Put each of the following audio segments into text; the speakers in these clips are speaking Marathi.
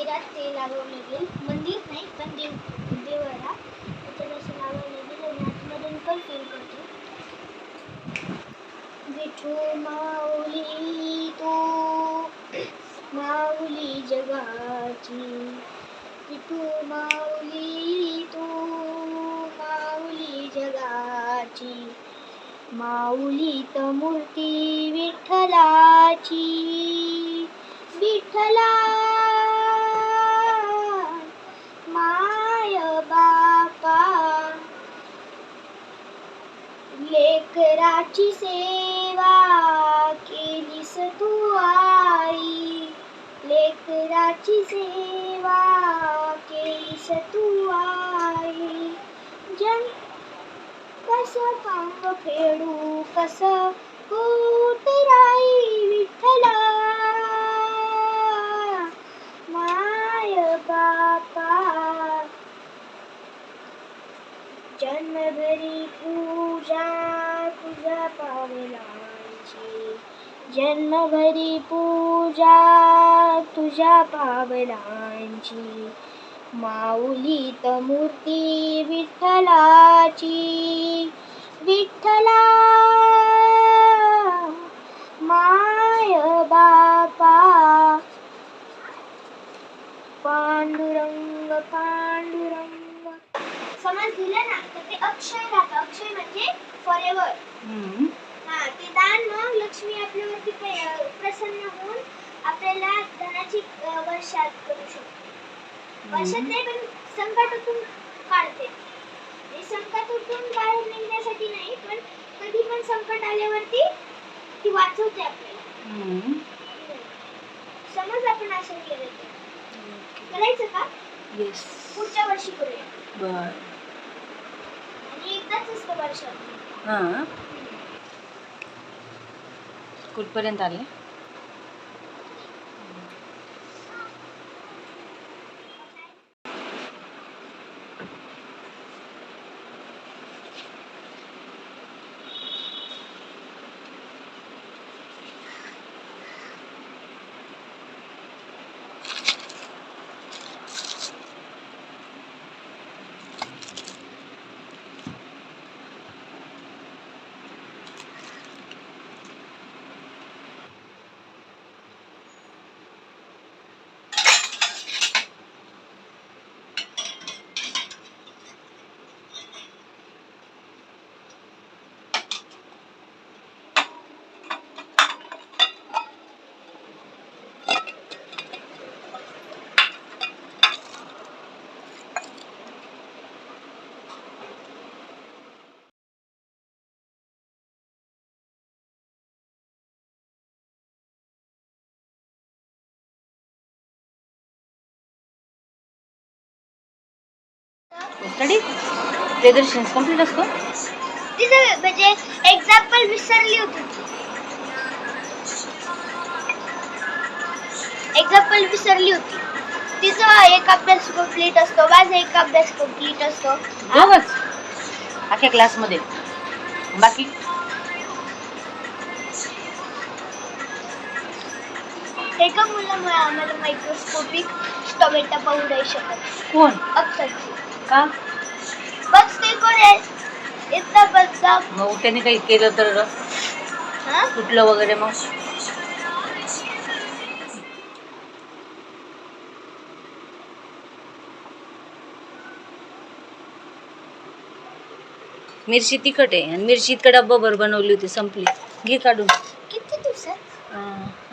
मंदिरात ते लावावं लागेल. मंदिर नाही पण देवाला त्याच्यात असं लावावं लागेल आणि आतमधून पण फील करतो. विठू माऊली तू माऊली जगाची, विठू माऊली तू माऊली जगाची, माऊलीत मूर्ती विठ्ठलाची, विठ्ठला माय बापा, लेकराची सेवा केलीस तू आई, लेकराची सेवा केलीस तू आई, जन कसं पांग फेडू कसं उतराई, विठ्ठला माय बापा, जन्मभरी पूजा तुझ्या पावलांची, जन्मभरी पूजा तुझ्या पावलांची, माऊलीत मूर्ती विठ्ठलाची, विठ्ठला माय बापा, पांडुरंग पांडुरंग. समज दिलं ना तर ते अक्षय राहतं. अक्षय म्हणजे फॉरएव्हर. हा, ते दान मग लक्ष्मी आपल्यावरती प्रसन्न होऊन आपल्याला धनाची वर्षात करू शकते. वर्षात नाही पण संकटातून काढते. हे संकटातून बाहेर निघण्यासाठी नाही पण कधी पण संकट आल्यावरती ती वाचवते आपल्याला. समज आपण असं केलं तर करायचं का? येस. पुढच्या वर्षी करूया. बर. आणि एकदाच असतं वर्षात. हां. कुठपर्यंत आले? स्टडी प्रियदर्शनी कंप्लीट असतो. तिचं म्हणजे एक्झाम्पल विसरली होती. एक्झाम्पल विसरली होती. तिचा एक अभ्यास कंप्लीट असतो, माझा एक अभ्यास कंप्लीट असतो. दोघंच अख्ख्या क्लासमध्ये. बाकी एका मुलामुळे आम्हाला मायक्रोस्कोपिक टोमॅटो पाहू नाही शकत. कोण? अक्षरची. का? बस ते कोण इतना बदला. मग त्याने काही केलं तर कुठलं वगैरे मग मिरची तिखट आहे आणि मिरची इतका डब्बा भर बनवली होती, संपली. घे काढून. किती दिवसात?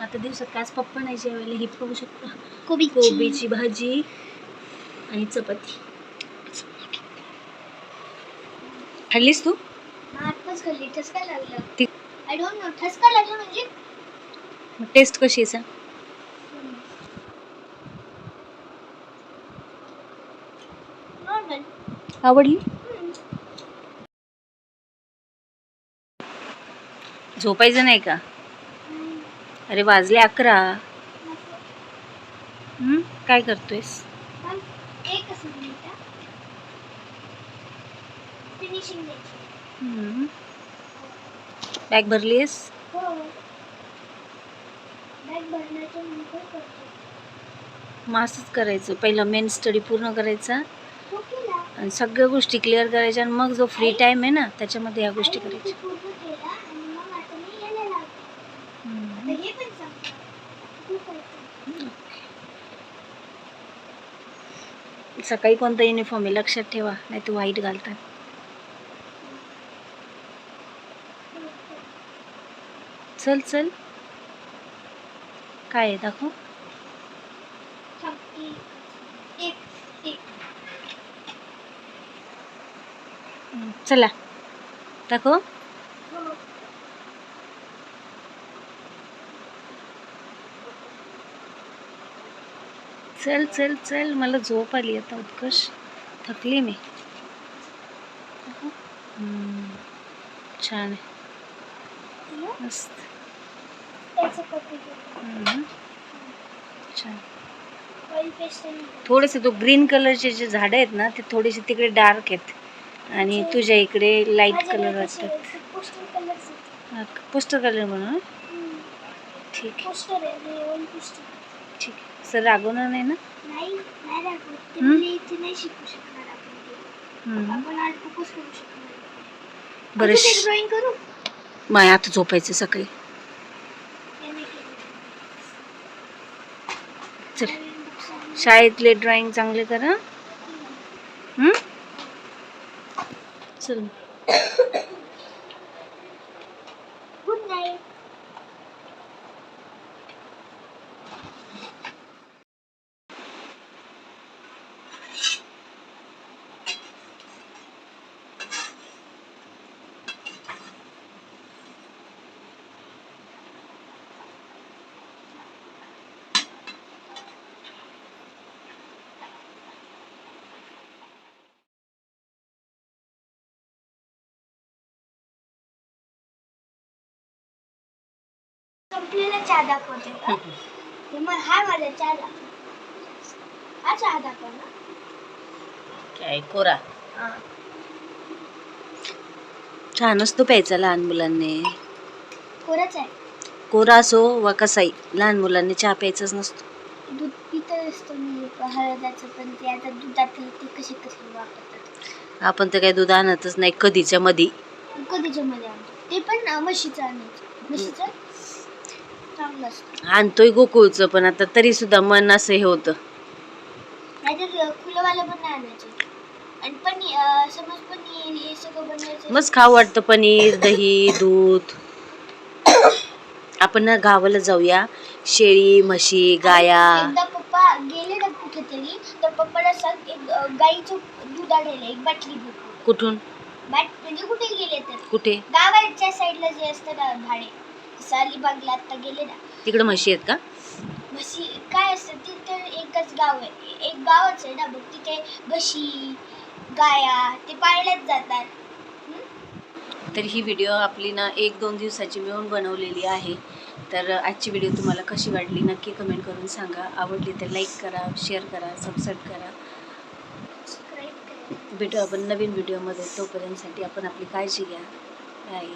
आता दिवसात काच पप्पा नाही जेवायला. ही पाहू शकता कोबीची भाजी आणि चपाती. खाल्लीस तू? आत्ताच खाल्ली. ठसका लागला. आय डोंट नो ठसका लागला म्हणजे. टेस्ट कशी आहे सांग? नॉर्मल. आवडली? झोपायचं नाही का? अरे वाजले 11. काय करतोयस? बॅग भरलीस? हो. बॅग भरण्याच्या नंतर करतो. मग असंच करायचं, पहिलं मेन स्टडी पूर्ण करायचा तो केला. आणि सगळ्या गोष्टी क्लिअर करायच्या, आणि मग जो फ्री टाइम आहे ना त्याच्यामध्ये ह्या गोष्टी आई, मी ते करायच्या. पूर्ण केला आणि मग आता मी यायला लागले. आता हे पण संपलं. तू करायचं. सकाळी कोणता युनिफॉर्म आहे लक्षात ठेवा, नाही तर व्हाईट घालतात. चल चल, काय आहे दाखव. थांब, एक एक चला दाखव. हो. चल चल चल, मला झोप आली आता उत्कर्ष, थकली मी. छान आहे, मस्त. त्याचं कॉपी छान. ऑइल पेस्ट आणि थोडेसे तो ग्रीन कलरचे जे झाडं आहेत ना ते थोडेसे तिकडे डार्क आहेत आणि तुझ्या इकडे लाईट कलर वाटतात. पोस्टर कलर पोस्टर कलर म्हणून ठीक आहे, पोस्टर आहे ऑइल पेस्ट. ठीक आहे. सर रागवणार नाही ना? नाही नाही राखत ते, म्हणजे इथे नाही शिकू शकणार आपण ते. आपण आर्ट फोकस करू शकणार. बरं ड्रॉइंग करू. माय आता झोपायचं सकाळी. चल शाळेतले ड्रॉइंग चांगले कर हं? चल. Good night. संपलेला चहा दाखवते का? ते मग हा माझा चहा दाखव. हा चहा दाखव ना. काय कोरा चहा नसतो प्यायचा लहान मुलांनी. कोराच आहे. कोरा असो वा कसाही, लहान मुलांनी चहा प्यायचाच नसतो. दूध पितं असतो मी हळदाचं, पण ते आता दुधात ते कसे वापरतात. आपण तर काही दूध आणतच नाही कधीच्या मध्ये. कधीच्या मध्ये आणतो ते पण म्हशीचं आणायचं. म्हशीचं चांगलं असतं. आणतोय गोकुळचं, पण आता तरी सुद्धा मन असं हे होतं. नाहीतर खुलंवालं पण नाही आणायचं. आणि पनीर, समज पनीर हे सगळं बनवायचं. मस्त खाऊ वाटतं पनीर, दही, दूध. आपण ना गावाला जाऊया, शेळी म्हशी गाया. एकदा पप्पा गेले ना कुठेतरी, तर पप्पाला सांग एक गाईचं दूध आणायला एक बाटली दूध. कुठून? म्हणजे कुठे गेले तर, कुठे? गावाच्या साईडला जे असतं ना भाडे, अलिबागला आता गेले ना तिकडे म्हशी आहेत का? म्हशी काय असतं तिथे एकच गाव आहे, एक गावच आहे ना, मग तिथे म्हशी गाया ते पाळल्याच जातात. तर ही व्हिडिओ आपली ना 1-2 दिवसाची मिळून बनवलेली आहे. तर आजची व्हिडिओ तुम्हाला कशी वाटली नक्की कमेंट करून सांगा. आवडली तर लाईक करा, शेअर करा, सबस्क्राईब करा. भेटू आपण नवीन व्हिडिओमध्ये. तोपर्यंतसाठी आपण आपली काळजी घ्या. बाय.